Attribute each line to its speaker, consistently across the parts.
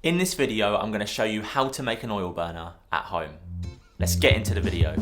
Speaker 1: In this video, I'm going to show you how to make an oil burner at home. Let's get into the video.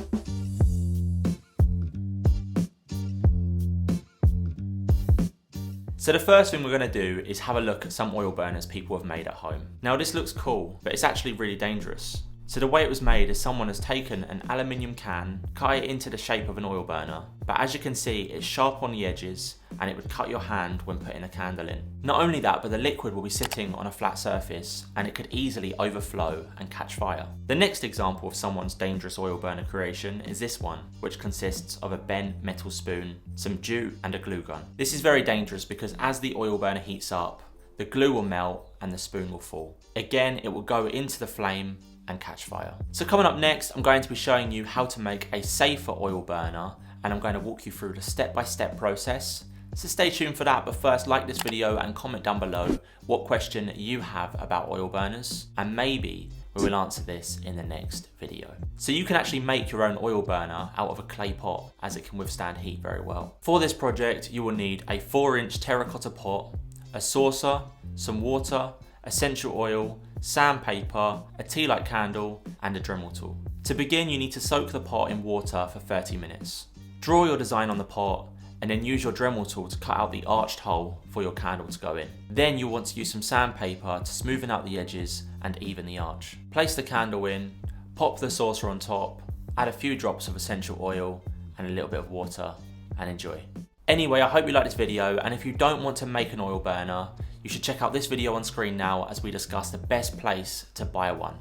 Speaker 1: So the first thing we're going to do is have a look at some oil burners people have made at home. Now this looks cool, but it's actually really dangerous. So the way it was made is someone has taken an aluminium can, cut it into the shape of an oil burner, but as you can see it's sharp on the edges and it would cut your hand when putting a candle in. Not only that, but the liquid will be sitting on a flat surface and it could easily overflow and catch fire. The next example of someone's dangerous oil burner creation is this one, which consists of a bent metal spoon, some jute and a glue gun. This is very dangerous because as the oil burner heats up, the glue will melt and the spoon will fall. Again, it will go into the flame and catch fire. So coming up next, I'm going to be showing you how to make a safer oil burner, and I'm going to walk you through the step-by-step process. So stay tuned for that, but first like this video and comment down below what question you have about oil burners, and maybe we will answer this in the next video. So you can actually make your own oil burner out of a clay pot, as it can withstand heat very well. For this project, you will need a 4-inch terracotta pot, a saucer, some water, essential oil, sandpaper, a tea light candle and a Dremel tool. To begin, you need to soak the pot in water for 30 minutes. Draw your design on the pot and then use your Dremel tool to cut out the arched hole for your candle to go in. Then you'll want to use some sandpaper to smoothen out the edges and even the arch. Place the candle in, pop the saucer on top, add a few drops of essential oil and a little bit of water and enjoy. Anyway, I hope you liked this video, and if you don't want to make an oil burner, you should check out this video on screen now as we discuss the best place to buy one.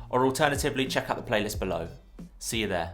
Speaker 1: Or alternatively, check out the playlist below. See you there.